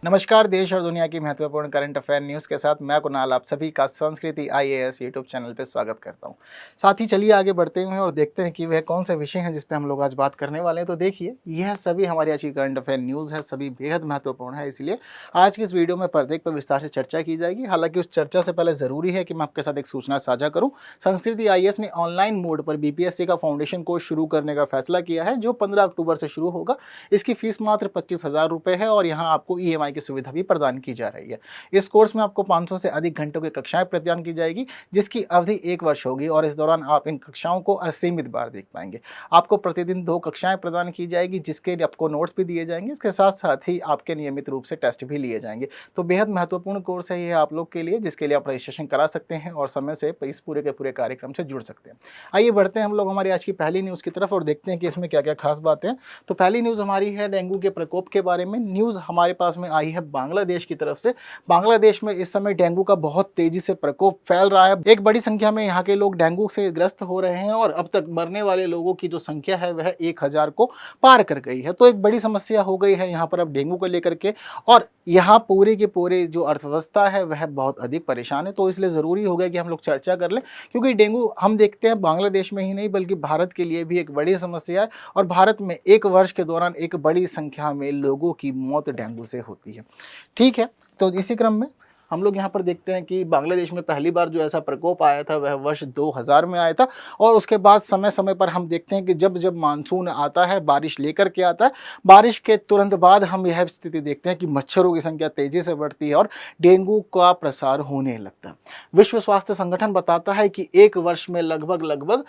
नमस्कार। देश और दुनिया की महत्वपूर्ण करंट अफेयर न्यूज़ के साथ मैं कुणाल आप सभी का संस्कृति आईएएस यूट्यूब चैनल पे स्वागत करता हूं। साथ ही चलिए आगे बढ़ते हुए और देखते हैं कि वह कौन से विषय हैं जिस पे हम लोग आज बात करने वाले हैं। तो देखिए, यह सभी हमारी आज की करंट अफेयर न्यूज़ है, सभी बेहद महत्वपूर्ण है, इसलिए आज की इस वीडियो में प्रत्येक पर विस्तार से चर्चा की जाएगी। हालांकि उस चर्चा से पहले ज़रूरी है कि मैं आपके साथ एक सूचना साझा करूँ। संस्कृति आईएएस ने ऑनलाइन मोड पर बीपीएससी का फाउंडेशन कोर्स शुरू करने का फैसला किया है, जो 15 अक्टूबर से शुरू होगा। इसकी फीस मात्र 25,000 रुपये है और यहाँ आपको ईएमआई की सुविधा भी प्रदान की जा रही है। इस कोर्स में आपको 500 से अधिक घंटों की कक्षाएं प्रदान की जाएगी, जिसकी अवधि 1 वर्ष होगी और इस दौरान आप इन कक्षाओं को असीमित बार देख पाएंगे। आपको प्रतिदिन 2 कक्षाएं प्रदान की जाएगी, जिसके लिए आपको नोट्स भी दिए जाएंगे। इसके साथ साथ ही आपके नियमित रूप से टेस्ट भी लिए जाएंगे। तो बेहद महत्वपूर्ण कोर्स है ये आप लोग के लिए, जिसके लिए आप रजिस्ट्रेशन करा सकते हैं और समय से इस पूरे के पूरे कार्यक्रम से जुड़ सकते हैं। आइए बढ़ते हैं हम लोग हमारी आज की पहली न्यूज़ की तरफ और देखते हैं कि इसमें क्या क्या खास बातें हैं। तो पहली न्यूज़ हमारी है डेंगू के प्रकोप के बारे में। न्यूज़ हमारे पास में आई है बांग्लादेश की तरफ से। बांग्लादेश में इस समय डेंगू का बहुत तेजी से प्रकोप फैल रहा है। एक बड़ी संख्या में यहाँ के लोग डेंगू से ग्रस्त हो रहे हैं और अब तक मरने वाले लोगों की जो संख्या है वह 1000 को पार कर गई है। तो एक बड़ी समस्या हो गई है यहाँ पर अब डेंगू को लेकर के, और यहाँ पूरी की पूरी जो अर्थव्यवस्था है वह बहुत अधिक परेशान है। तो इसलिए ज़रूरी हो गया कि हम लोग चर्चा कर लें, क्योंकि डेंगू हम देखते हैं बांग्लादेश में ही नहीं बल्कि भारत के लिए भी एक बड़ी समस्या है और भारत में 1 वर्ष के दौरान एक बड़ी संख्या में लोगों की मौत डेंगू से होती है। ठीक है, तो इसी क्रम में हम लोग यहाँ पर देखते हैं कि बांग्लादेश में पहली बार जो ऐसा प्रकोप आया था वह वर्ष 2000 में आया था और उसके बाद समय समय पर हम देखते हैं कि जब जब मानसून आता है, बारिश लेकर के आता है, बारिश के तुरंत बाद हम यह स्थिति देखते हैं कि मच्छरों की संख्या तेजी से बढ़ती है और डेंगू का प्रसार होने लगता है। विश्व स्वास्थ्य संगठन बताता है कि 1 वर्ष में लगभग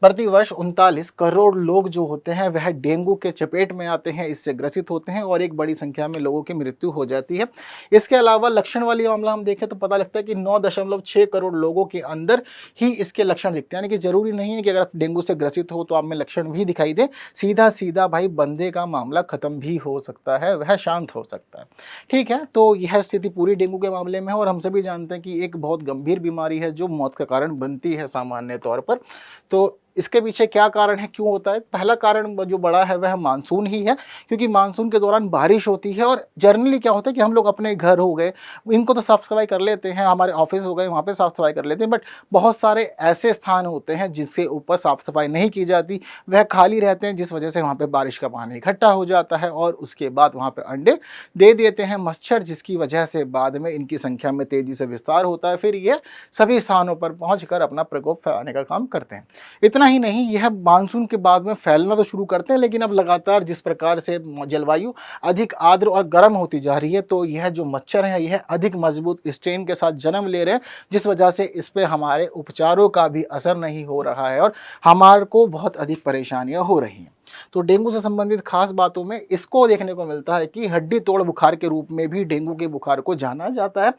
प्रतिवर्ष 39 करोड़ लोग जो होते हैं वह डेंगू के चपेट में आते हैं, इससे ग्रसित होते हैं और एक बड़ी संख्या में लोगों की मृत्यु हो जाती है। इसके अलावा लक्षण वाली मामला हम देखें तो पता लगता है कि 9.6 करोड़ लोगों के अंदर ही इसके लक्षण दिखते हैं। यानी कि जरूरी नहीं है कि अगर आप डेंगू से ग्रसित हो तो आप में लक्षण भी दिखाई दे, सीधा सीधा भाई बंदे का मामला खत्म भी हो सकता है, वह शांत हो सकता है। ठीक है, तो यह स्थिति पूरी डेंगू के मामले में है और हम सभी जानते हैं कि एक बहुत गंभीर बीमारी है जो मौत का कारण बनती है सामान्य तौर पर। तो इसके पीछे क्या कारण है, क्यों होता है? पहला कारण जो बड़ा है वह मानसून ही है, क्योंकि मानसून के दौरान बारिश होती है और जनरली क्या होता है कि हम लोग अपने घर हो गए इनको तो साफ़ सफाई कर लेते हैं, हमारे ऑफिस हो गए वहाँ पे साफ़ सफाई कर लेते हैं, बट बहुत सारे ऐसे स्थान होते हैं जिसके ऊपर साफ़ सफाई नहीं की जाती, वह खाली रहते हैं, जिस वजह से वहाँ पर बारिश का पानी इकट्ठा हो जाता है और उसके बाद वहाँ पर अंडे दे देते हैं मच्छर, जिसकी वजह से बाद में इनकी संख्या में तेज़ी से विस्तार होता है। फिर ये सभी स्थानों पर पहुँच कर अपना प्रकोप फैलाने का काम करते हैं। इतना ही नहीं, यह मानसून के बाद में फैलना तो शुरू करते हैं, लेकिन अब लगातार जिस प्रकार से जलवायु अधिक आर्द्र और गर्म होती जा रही है तो यह जो मच्छर हैं यह अधिक मजबूत स्ट्रेन के साथ जन्म ले रहे हैं, जिस वजह से इस पे हमारे उपचारों का भी असर नहीं हो रहा है और हमारे को बहुत अधिक परेशानियां हो रही हैं। तो डेंगू से संबंधित खास बातों में इसको देखने को मिलता है कि हड्डी तोड़ बुखार के रूप में भी डेंगू के बुखार को जाना जाता है।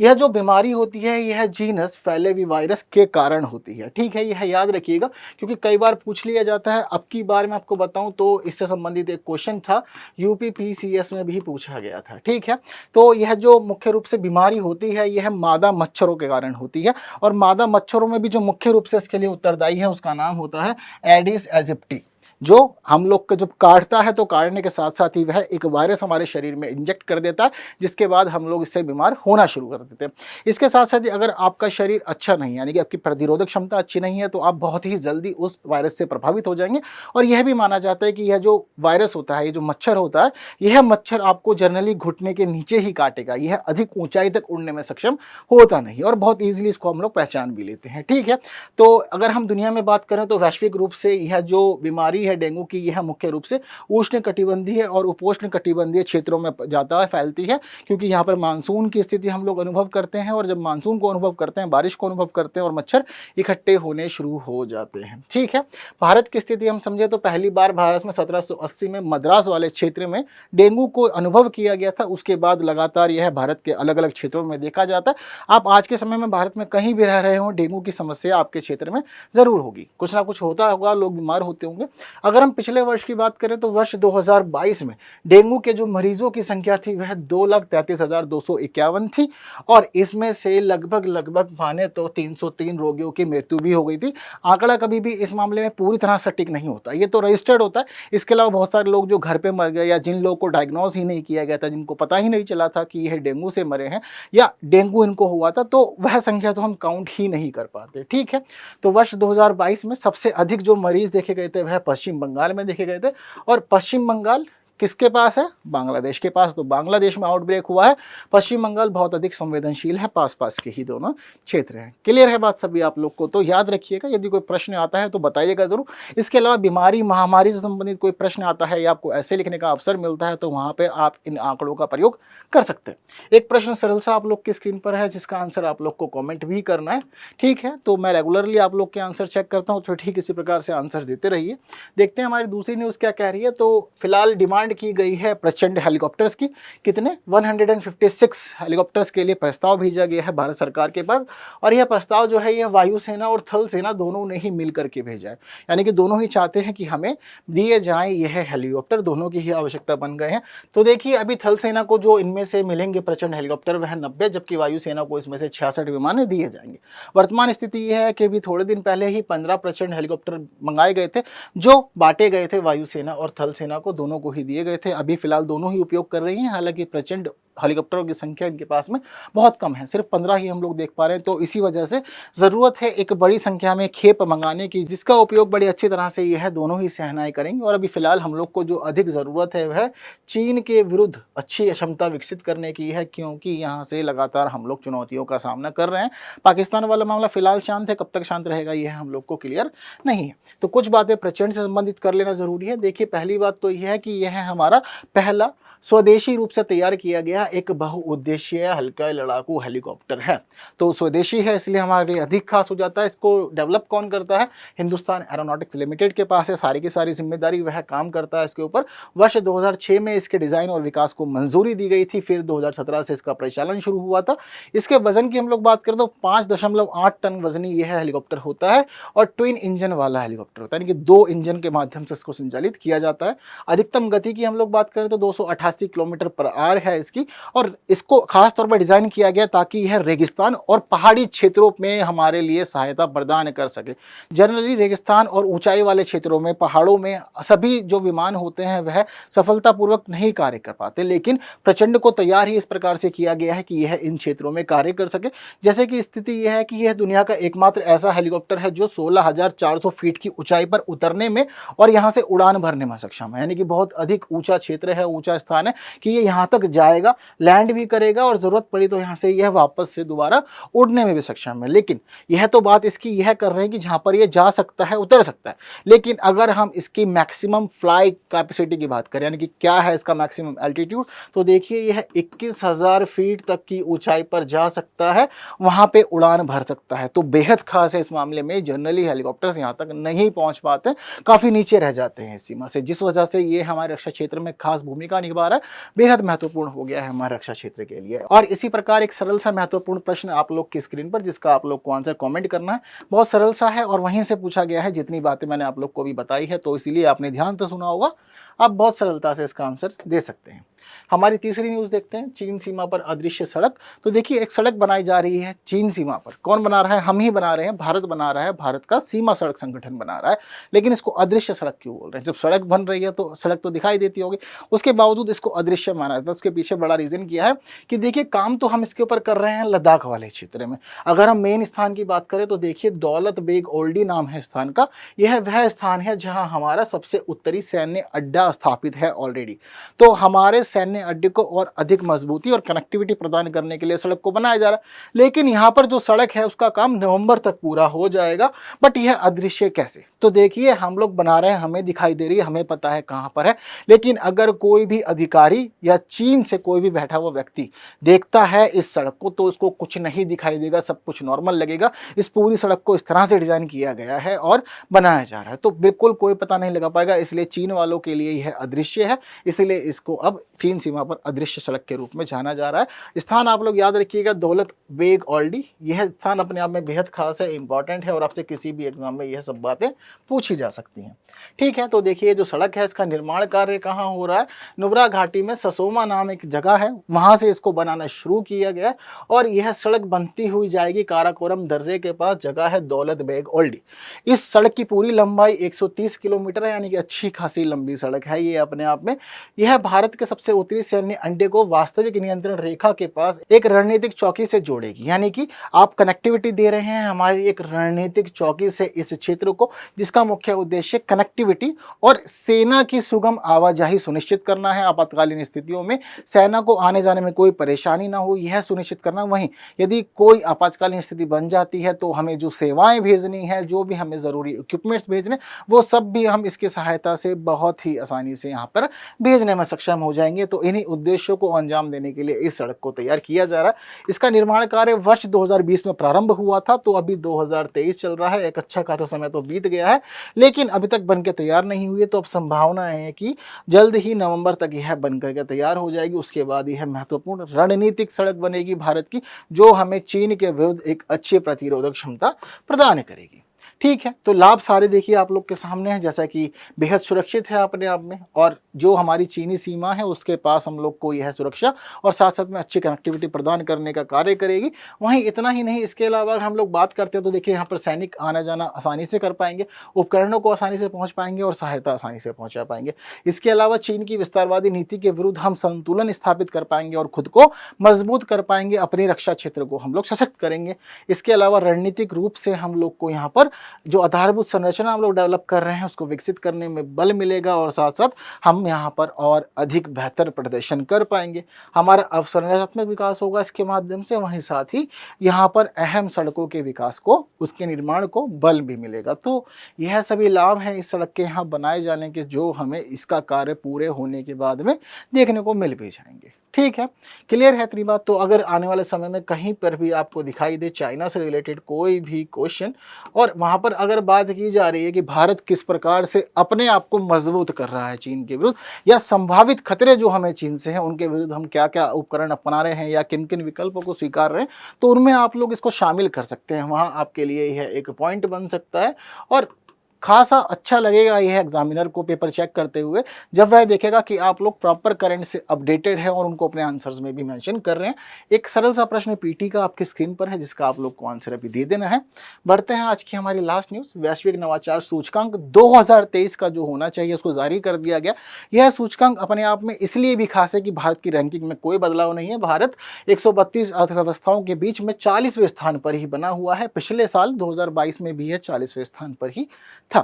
यह जो बीमारी होती है यह जीनस फैलेवी वायरस के कारण होती है। ठीक है, यह याद रखिएगा, क्योंकि कई बार पूछ लिया जाता है। अब की बार मैं आपको बताऊं तो इससे संबंधित एक क्वेश्चन था, यूपीपीसीएस में भी पूछा गया था। ठीक है, तो यह जो मुख्य रूप से बीमारी होती है यह मादा मच्छरों के कारण होती है और मादा मच्छरों में भी जो मुख्य रूप से इसके लिए उत्तरदायी है उसका नाम होता है एडिस एजिप्टी, जो हम लोग को जब काटता है तो काटने के साथ साथ ही वह एक वायरस हमारे शरीर में इंजेक्ट कर देता है, जिसके बाद हम लोग इससे बीमार होना शुरू कर देते हैं। इसके साथ साथ अगर आपका शरीर अच्छा नहीं, यानी कि आपकी प्रतिरोधक क्षमता अच्छी नहीं है, तो आप बहुत ही जल्दी उस वायरस से प्रभावित हो जाएंगे। और यह भी माना जाता है कि यह जो वायरस होता है, ये जो मच्छर होता है, यह मच्छर आपको जनरली घुटने के नीचे ही काटेगा, यह अधिक ऊंचाई तक उड़ने में सक्षम होता नहीं और बहुत ईजिली इसको हम लोग पहचान भी लेते हैं। ठीक है, तो अगर हम दुनिया में बात करें तो वैश्विक रूप से यह जो बीमारी है डेंगू की, यह मुख्य रूप से उष्ण कटिबंधीय और उपोष्ण कटिबंधीय क्षेत्रों में ज़्यादा फैलती है, क्योंकि यहाँ पर मानसून की स्थिति हम लोग अनुभव करते हैं और जब मानसून को अनुभव करते हैं, बारिश को अनुभव करते हैं और मच्छर इकट्ठे होने शुरू हो जाते हैं। ठीक है, भारत की स्थिति हम समझे तो पहली बार भारत में 1780 में मद्रास वाले क्षेत्र में डेंगू को अनुभव किया गया था। उसके बाद लगातार यह भारत के अलग अलग क्षेत्रों में देखा जाता है। आप आज के समय में भारत में कहीं भी रह रहे हो, डेंगू की समस्या आपके क्षेत्र में ज़रूर होगी, कुछ ना कुछ होता होगा, लोग बीमार होते होंगे। अगर हम पिछले वर्ष की बात करें तो वर्ष 2022 में डेंगू के जो मरीजों की संख्या थी वह 2,33,251 थी और इसमें से लगभग माने तो 303 रोगियों की मृत्यु भी हो गई थी। आंकड़ा कभी भी इस मामले में पूरी तरह सटीक नहीं होता, ये तो रजिस्टर्ड होता है। इसके अलावा बहुत सारे लोग जो घर पे मर गए या जिन लोगों को डायग्नोस ही नहीं किया गया था, जिनको पता ही नहीं चला था कि यह डेंगू से मरे हैं या डेंगू इनको हुआ था, तो वह संख्या तो हम काउंट ही नहीं कर पाते। ठीक है, तो वर्ष 2022 में सबसे अधिक जो मरीज देखे गए थे वह पश्चिम बंगाल में देखे गए थे और पश्चिम बंगाल किसके पास है? बांग्लादेश के पास। तो बांग्लादेश में आउटब्रेक हुआ है। पश्चिम बंगाल बहुत अधिक संवेदनशील है, पास पास के ही दोनों क्षेत्र हैं। क्लियर है बात सभी आप लोग को? तो याद रखिएगा, यदि कोई प्रश्न आता है तो बताइएगा जरूर। इसके अलावा बीमारी महामारी से संबंधित कोई प्रश्न आता है या आपको ऐसे लिखने का अवसर मिलता है तो वहां पर आप इन आंकड़ों का प्रयोग कर सकते हैं। एक प्रश्न सरल सा आप लोग की स्क्रीन पर है जिसका आंसर आप लोग को कॉमेंट भी करना है। ठीक है, तो मैं रेगुलरली आप लोग के आंसर चेक करता हूँ, तो ठीक इसी प्रकार से आंसर देते रहिए। देखते हैं हमारी दूसरी न्यूज़ क्या कह रही है। तो फिलहाल डिमांड की गई है प्रचंड हेलीकॉप्टर्स की। कितने? 156 हेलीकॉप्टर्स के लिए प्रस्ताव भेजा गया है भारत सरकार के पास और यह प्रस्ताव जो है यह वायुसेना और थल सेना दोनों ने ही मिल करके भेजा है। यानी कि दोनों ही चाहते हैं कि हमें दिए जाएं यह हेलीकॉप्टर, दोनों की ही आवश्यकता बन गए हैं। तो देखिए, अभी थल सेना को जो इनमें से मिलेंगे प्रचंड हेलीकॉप्टर वह 90, जबकि वायुसेना को इसमें से 66 विमान दिए जाएंगे। वर्तमान स्थिति यह है कि अभी थोड़े दिन पहले ही 15 प्रचंड हेलीकॉप्टर मंगाए गए थे जो बांटे गए थे वायुसेना और थल सेना को, दोनों को ही दिए गए थे। अभी फिलहाल दोनों ही उपयोग कर रही हैं। हालांकि प्रचंड हेलीकॉप्टरों की संख्या इनके पास में बहुत कम है, सिर्फ 15 ही हम लोग देख पा रहे हैं। तो इसी वजह से ज़रूरत है एक बड़ी संख्या में खेप मंगाने की, जिसका उपयोग बड़ी अच्छी तरह से यह दोनों ही सेनाएं करेंगे। और अभी फिलहाल हम लोग को जो अधिक ज़रूरत है वह चीन के विरुद्ध अच्छी क्षमता विकसित करने की है, क्योंकि यहाँ से लगातार हम लोग चुनौतियों का सामना कर रहे हैं। पाकिस्तान वाला मामला फिलहाल शांत है, कब तक शांत रहेगा यह हम लोग को क्लियर नहीं है। तो कुछ बातें प्रचंड से संबंधित कर लेना जरूरी है। देखिए, पहली बात तो यह है कि यह हमारा पहला स्वदेशी रूप से तैयार किया गया एक बहुउद्देशीय हल्का लड़ाकू हेलीकॉप्टर है। तो स्वदेशी है इसलिए हमारे लिए अधिक खास हो जाता है। इसको डेवलप कौन करता है? हिंदुस्तान एरोनॉटिक्स लिमिटेड के पास है सारी की सारी जिम्मेदारी, वह काम करता है इसके ऊपर। वर्ष 2006 में इसके डिज़ाइन और विकास को मंजूरी दी गई थी, फिर 2017 से इसका परिचालन शुरू हुआ था। इसके वजन की हम लोग बात करें तो 5.8 टन वजनी यह हेलीकॉप्टर होता है और ट्विन इंजन वाला हेलीकॉप्टर होता है, यानी कि 2 इंजन के माध्यम से इसको संचालित किया जाता है। अधिकतम गति की हम लोग बात करें तो 288 किलोमीटर पर आवर है इसकी, और इसको खास तौर पर डिजाइन किया गया ताकि यह रेगिस्तान और पहाड़ी क्षेत्रों में हमारे लिए सहायता प्रदान कर सके। जनरली रेगिस्तान और ऊंचाई वाले क्षेत्रों में, पहाड़ों में सभी जो विमान होते हैं वह सफलतापूर्वक नहीं कार्य कर पाते, लेकिन प्रचंड को तैयार ही इस प्रकार से किया गया है कि यह इन क्षेत्रों में कार्य कर सके। जैसे कि स्थिति यह है कि यह दुनिया का एकमात्र ऐसा हेलीकॉप्टर है जो 16,400 फीट की ऊंचाई पर उतरने में और यहां से उड़ान भरने में सक्षम है। यानी कि बहुत अधिक ऊंचा क्षेत्र है, ऊंचा स्थान है कि ये यहाँ तक जाएगा, लैंड भी करेगा और ज़रूरत पड़ी तो यहाँ से यह वापस से दोबारा उड़ने में भी सक्षम है। लेकिन यह तो बात इसकी यह कर रहे हैं कि जहाँ पर यह जा सकता है, उतर सकता है। लेकिन अगर हम इसकी मैक्सिमम फ्लाई कैपेसिटी की बात करें, यानी कि क्या है इसका मैक्सिमम एल्टीट्यूड, तो देखिए यह 21,000 फीट तक की ऊंचाई पर जा सकता है, वहाँ पे उड़ान भर सकता है। तो बेहद खास है इस मामले में। जनरली हेलीकॉप्टर्स यहाँ तक नहीं पहुँच पाते, काफ़ी नीचे रह जाते हैं इस सीमा से, जिस वजह से ये हमारे रक्षा क्षेत्र में खास भूमिका निभा रहा है। बेहद महत्वपूर्ण हो गया है हमारे रक्षा क्षेत्र के लिए। और इसी प्रकार एक सरल सा महत्वपूर्ण प्रश्न आप लोग की स्क्रीन पर, जिसका आप लोग को आंसर कमेंट करना है। बहुत सरल सा है और वहीं से पूछा गया है, जितनी बातें मैंने आप लोग को भी बताई है तो इसीलिए आपने ध्यान से सुना होगा, आप बहुत सरलता से इसका आंसर दे सकते हैं। हमारी तीसरी न्यूज़ देखते हैं, चीन सीमा पर अदृश्य सड़क। तो देखिए, एक सड़क बनाई जा रही है चीन सीमा पर। कौन बना रहा है? हम ही बना रहे हैं, भारत बना रहा है, भारत का सीमा सड़क संगठन बना रहा है। लेकिन इसको अदृश्य सड़क क्यों बोल रहे हैं? जब सड़क बन रही है तो सड़क तो दिखाई देती होगी, उसके बावजूद इसको अदृश्य माना जाता है। उसके पीछे बड़ा रीज़न किया है कि देखिए, काम तो हम इसके ऊपर कर रहे हैं लद्दाख वाले क्षेत्र में। अगर हम मेन स्थान की बात करें तो देखिए, दौलत बेग ओल्डी नाम है स्थान का। यह वह स्थान है जहाँ हमारा सबसे उत्तरी सैन्य अड्डा स्थापित है ऑलरेडी। तो हमारे सैन्य अड्डे को और अधिक मजबूती और कनेक्टिविटी प्रदान करने के लिए सड़क को बनाया जा रहा है। लेकिन यहाँ पर जो सड़क है उसका काम नवंबर तक पूरा हो जाएगा, बट यह अदृश्य कैसे? तो देखिए, हम लोग बना रहे हैं, हमें दिखाई दे रही है, हमें पता है कहाँ पर है। लेकिन अगर कोई भी अधिकारी या चीन से कोई भी बैठा हुआ व्यक्ति देखता है इस सड़क को, तो उसको कुछ नहीं दिखाई देगा, सब कुछ नॉर्मल लगेगा। इस पूरी सड़क को इस तरह से डिजाइन किया गया है और बनाया जा रहा है, तो बिल्कुल कोई पता नहीं लगा पाएगा। इसलिए चीन वालों के लिए यह अदृश्य है, इसलिए इसको अब चीन चीन सीमा पर अदृश्य सड़क के रूप में जाना जा रहा है। स्थान आप लोग याद रखिएगा, दौलत बेग ओल्डी। यह स्थान अपने आप में बेहद खास है, इंपॉर्टेंट है और आपसे किसी भी एग्जाम में यह सब बातें पूछी जा सकती हैं। ठीक है, तो देखिए जो सड़क है इसका निर्माण कार्य कहाँ हो रहा है, नुब्रा घाटी में ससोमा नाम एक जगह है, वहां से इसको बनाना शुरू किया गया और यह सड़क बनती हुई जाएगी काराकोरम दर्रे के पास, जगह है दौलत बेग ओल्डी। इस सड़क की पूरी लंबाई 130 किलोमीटर है, यानी कि अच्छी खासी लंबी सड़क है ये अपने आप में। यह भारत के सबसे उत्तरी सैन्य अड्डे को वास्तविक नियंत्रण रेखा के पास एक रणनीतिक चौकी से जोड़ेगी, यानी कि आप कनेक्टिविटी दे रहे हैं हमारी एक रणनीतिक चौकी से इस क्षेत्र को, जिसका मुख्य उद्देश्य कनेक्टिविटी और सेना की सुगम आवाजाही सुनिश्चित करना है। आपातकालीन स्थितियों में सेना को आने जाने में कोई परेशानी ना हो, यह सुनिश्चित करना। वहीं यदि कोई आपातकालीन स्थिति बन जाती है तो हमें जो सेवाएं भेजनी है, जो भी हमें ज़रूरी इक्विपमेंट्स भेजने, वो सब भी हम इसकी सहायता से बहुत ही आसानी से यहाँ पर भेजने में सक्षम हो जाएंगे। तो इन्हीं उद्देश्यों को अंजाम देने के लिए इस सड़क को तैयार किया जा रहा है। इसका निर्माण कार्य वर्ष 2020 में प्रारंभ हुआ था, तो अभी 2023 चल रहा है, एक अच्छा खासा समय तो बीत गया है, लेकिन अभी तक बनकर तैयार नहीं हुई है। तो अब संभावना है कि जल्द ही नवंबर तक यह बनकर के तैयार हो जाएगी। उसके बाद यह महत्वपूर्ण रणनीतिक सड़क बनेगी भारत की, जो हमें चीन के विरुद्ध एक अच्छी प्रतिरोधक क्षमता प्रदान करेगी। ठीक है, तो लाभ सारे देखिए आप लोग के सामने हैं, जैसा कि बेहद सुरक्षित है अपने आप में, और जो हमारी चीनी सीमा है उसके पास हम लोग को यह सुरक्षा और साथ साथ में अच्छी कनेक्टिविटी प्रदान करने का कार्य करेगी। वहीं इतना ही नहीं, इसके अलावा हम लोग बात करते हैं तो देखिए यहाँ पर सैनिक आना जाना आसानी से कर पाएंगे, उपकरणों को आसानी से पहुँच पाएंगे और सहायता आसानी से पहुँचा पाएंगे। इसके अलावा चीन की विस्तारवादी नीति के विरुद्ध हम संतुलन स्थापित कर पाएंगे और खुद को मजबूत कर पाएंगे, अपने रक्षा क्षेत्र को हम लोग सशक्त करेंगे। इसके अलावा रणनीतिक रूप से हम लोग को यहाँ पर जो आधारभूत संरचना हम लोग डेवलप कर रहे हैं उसको विकसित करने में बल मिलेगा और साथ साथ हम यहाँ पर और अधिक बेहतर प्रदर्शन कर पाएंगे। हमारा अवसंरचनात्मक विकास होगा इसके माध्यम से, वहीं साथ ही यहाँ पर अहम सड़कों के विकास को, उसके निर्माण को बल भी मिलेगा। तो यह सभी लाभ हैं इस सड़क के यहाँ बनाए जाने के, जो हमें इसका कार्य पूरे होने के बाद में देखने को मिल भी जाएंगे। ठीक है, क्लियर है इतनी बात। तो अगर आने वाले समय में कहीं पर भी आपको दिखाई दे चाइना से रिलेटेड कोई भी क्वेश्चन, और वहाँ पर अगर बात की जा रही है कि भारत किस प्रकार से अपने आप को मजबूत कर रहा है चीन के विरुद्ध, या संभावित खतरे जो हमें चीन से हैं उनके विरुद्ध हम क्या क्या उपकरण अपना रहे हैं या किन किन विकल्पों को स्वीकार रहे हैं, तो उनमें आप लोग इसको शामिल कर सकते हैं। वहाँ आपके लिए यह एक पॉइंट बन सकता है और खासा अच्छा लगेगा यह एग्जामिनर को पेपर चेक करते हुए, जब वह देखेगा कि आप लोग प्रॉपर करंट से अपडेटेड हैं और उनको अपने आंसर्स में भी मेंशन कर रहे हैं। एक सरल सा प्रश्न पीटी का आपकी स्क्रीन पर है, जिसका आप लोग को आंसर अभी दे देना है। बढ़ते हैं आज की हमारी लास्ट न्यूज़। वैश्विक नवाचार सूचकांक 2023 का जो होना चाहिए उसको जारी कर दिया गया। यह सूचकांक अपने आप में इसलिए भी खास है कि भारत की रैंकिंग में कोई बदलाव नहीं है। भारत 132 अर्थव्यवस्थाओं के बीच में 40वें स्थान पर ही बना हुआ है। पिछले साल 2022 में भी यह 40वें स्थान पर ही था।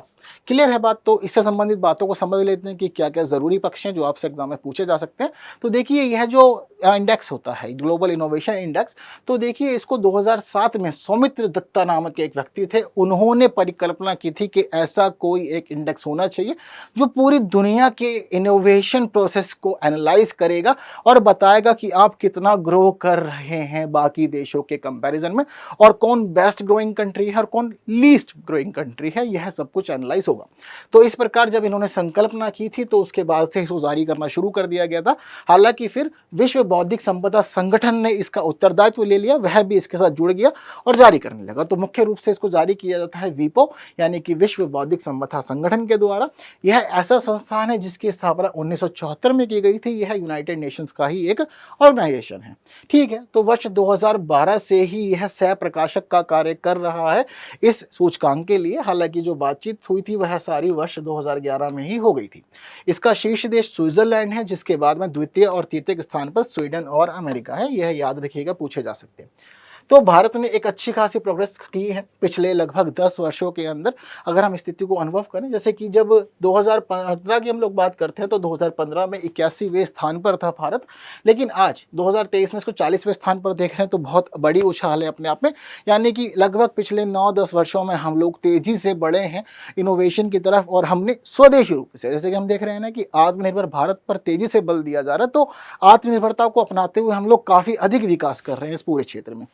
क्लियर है बात। तो इससे संबंधित बातों को समझ लेते हैं कि क्या क्या जरूरी पक्ष हैं जो आपसे एग्जाम में पूछे जा सकते हैं। तो देखिए यह जो इंडेक्स होता है ग्लोबल इनोवेशन इंडेक्स, तो देखिए इसको 2007 में सौमित्र दत्ता नामक एक व्यक्ति थे, उन्होंने परिकल्पना की थी कि ऐसा कोई एक इंडेक्स होना चाहिए जो पूरी दुनिया के इनोवेशन प्रोसेस को एनालाइज करेगा और बताएगा कि आप कितना ग्रो कर रहे हैं बाकी देशों के कंपैरिजन में, और कौन बेस्ट ग्रोइंग कंट्री है और कौन लीस्ट ग्रोइंग कंट्री है, यह सब कुछ एनालाइज होगा। तो इस प्रकार जब इन्होंने संकल्पना की थी तो उसके बाद से इसको जारी करना शुरू कर दिया गया था। हालांकि फिर विश्व बौद्धिक संपदा संगठन ने इसका उत्तरदायित्व ले लिया, वह भी इसके साथ जुड़ गया और जारी करने लगा। तो मुख्य रूप से इसको जारी किया जाता है वीपो यानी कि विश्व बौद्धिक संपदा संगठन के द्वारा। यह ऐसा संस्थान है जिसकी स्थापना 1974 में की गई थी। यह यूनाइटेड नेशंस का ही एक ऑर्गेनाइजेशन है। ठीक है, तो वर्ष 2012 से ही यह सह प्रकाशक का कार्य कर रहा है इस सूचकांक के लिए। हालांकि जो बातचीत हुई थी वह सारी वर्ष 2011 में ही हो गई थी। इसका शीर्ष देश स्विट्जरलैंड है, जिसके बाद में द्वितीय और तृतीय स्थान पर स्वीडन और अमेरिका है। यह याद रखिएगा, पूछे जा सकते हैं। तो भारत ने एक अच्छी खासी प्रोग्रेस की है पिछले लगभग 10 वर्षों के अंदर। अगर हम स्थिति को अनुभव करें, जैसे कि जब 2015 की हम लोग बात करते हैं तो 2015 में 81वें स्थान पर था भारत, लेकिन आज 2023 में इसको 40वें स्थान पर देख रहे हैं। तो बहुत बड़ी उछाल है अपने आप में, यानी कि लगभग पिछले 9-10 वर्षों में हम लोग तेजी से बढ़े हैं इनोवेशन की तरफ, और हमने स्वदेशी रूप से, जैसे कि हम देख रहे हैं ना कि आत्मनिर्भर भारत पर तेजी से बल दिया जा रहा है। तो आत्मनिर्भरता को अपनाते हुए हम लोग काफ़ी अधिक विकास कर रहे हैं इस पूरे क्षेत्र में।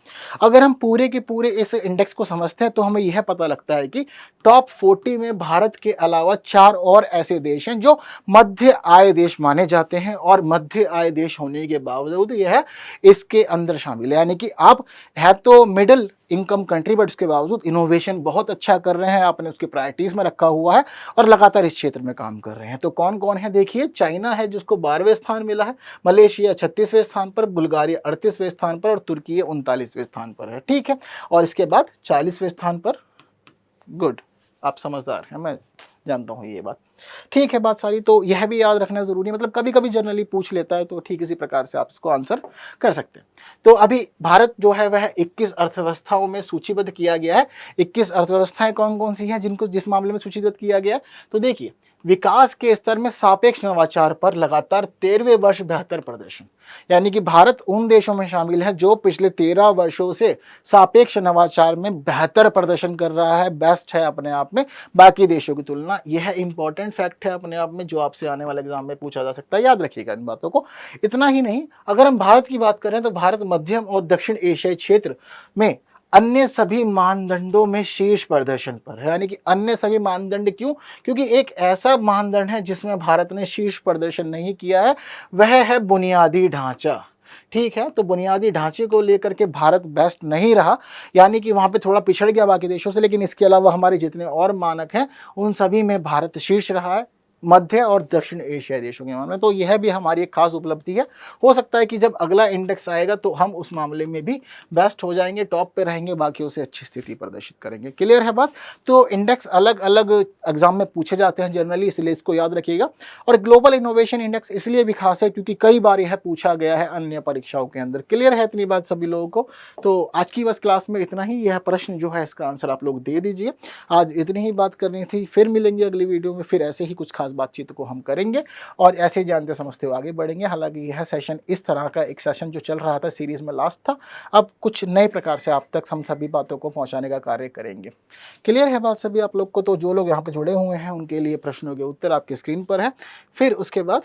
अगर हम पूरे के पूरे इस इंडेक्स को समझते हैं तो हमें यह पता लगता है कि टॉप 40 में भारत के अलावा 4 और ऐसे देश हैं जो मध्य आय देश माने जाते हैं, और मध्य आय देश होने के बावजूद यह इसके अंदर शामिल है। यानी कि आप है तो मिडिल इनकम कंट्री, बट उसके बावजूद इनोवेशन बहुत अच्छा कर रहे हैं, आपने उसके प्रायोरिटीज में रखा हुआ है और लगातार इस क्षेत्र में काम कर रहे हैं। तो कौन कौन है देखिए, चाइना है जिसको 12वें स्थान मिला है, मलेशिया 36वें स्थान पर, बुल्गारिया 38वें स्थान पर और तुर्की 39वें स्थान पर है। ठीक है, और इसके बाद 40वें स्थान पर, गुड, आप समझदार हैं, मैं जानता हूँ ये बात। ठीक है, बात सारी तो यह भी याद रखना जरूरी है, मतलब कभी कभी जनरली पूछ लेता है, तो ठीक इसी प्रकार से आप इसको आंसर कर सकते हैं। तो अभी भारत जो है वह 21 अर्थव्यवस्थाओं में सूचीबद्ध किया गया है। 21 अर्थव्यवस्थाएं कौन कौन सी हैं जिनको जिस मामले में सूचीबद्ध किया गया है, तो देखिए, विकास के स्तर में सापेक्ष नवाचार पर लगातार 13वें वर्ष बेहतर प्रदर्शन, यानी कि भारत उन देशों में शामिल है जो पिछले 13 वर्षों से सापेक्ष नवाचार में बेहतर प्रदर्शन कर रहा है, बेस्ट है अपने आप में बाकी देशों की तुलना। यह इंपॉर्टेंट फैक्ट है अपने आप में, जो आपसे आने वाले एग्जाम में पूछा जा सकता है, याद रखिएगा इन बातों को। इतना ही नहीं, अगर हम भारत की बात करें तो भारत मध्यम और दक्षिण एशियाई क्षेत्र में अन्य सभी मानदंडों में शीर्ष प्रदर्शन पर है। यानी कि अन्य सभी मानदंड क्यों? क्योंकि एक ऐसा मानदंड है जिसमें भारत ने शीर्ष प्रदर्शन नहीं किया है, वह है बुनियादी ढांचा। ठीक है, तो बुनियादी ढांचे को लेकर के भारत बेस्ट नहीं रहा, यानी कि वहां पे थोड़ा पिछड़ गया बाकी देशों से, लेकिन इसके अलावा हमारे जितने और मानक हैं उन सभी में भारत शीर्ष रहा है मध्य और दक्षिण एशियाई देशों के मामले में। तो यह भी हमारी एक खास उपलब्धि है। हो सकता है कि जब अगला इंडेक्स आएगा तो हम उस मामले में भी बेस्ट हो जाएंगे, टॉप पे रहेंगे, बाकियों से अच्छी स्थिति प्रदर्शित करेंगे। क्लियर है बात? तो इंडेक्स अलग अलग एग्जाम में पूछे जाते हैं जनरली, इसलिए इसको याद रखिएगा। और ग्लोबल इनोवेशन इंडेक्स इसलिए भी खास है क्योंकि कई बार यह पूछा गया है अन्य परीक्षाओं के अंदर। क्लियर है इतनी बात सभी लोगों को? तो आज की बस क्लास में इतना ही। यह प्रश्न जो है इसका आंसर आप लोग दे दीजिए। आज इतनी ही बात करनी थी, फिर मिलेंगे अगली वीडियो में, फिर ऐसे ही कुछ खास बातचीत को हम करेंगे और ऐसे ही जानते समझते हुए आगे बढ़ेंगे। हालांकि यह सेशन इस तरह का एक सेशन जो चल रहा था सीरीज में लास्ट था, अब कुछ नए प्रकार से आप तक हम सभी बातों को पहुंचाने का कार्य करेंगे। क्लियर है बात सभी आप लोग को? तो जो लोग यहाँ पे जुड़े हुए हैं उनके लिए प्रश्नों के उत्तर आपकी स्क्रीन पर है, फिर उसके बाद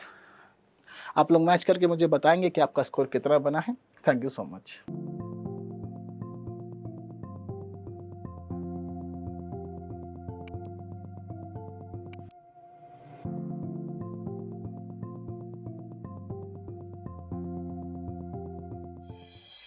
आप लोग मैच करके मुझे बताएंगे कि आपका स्कोर कितना बना है। Thank you so much.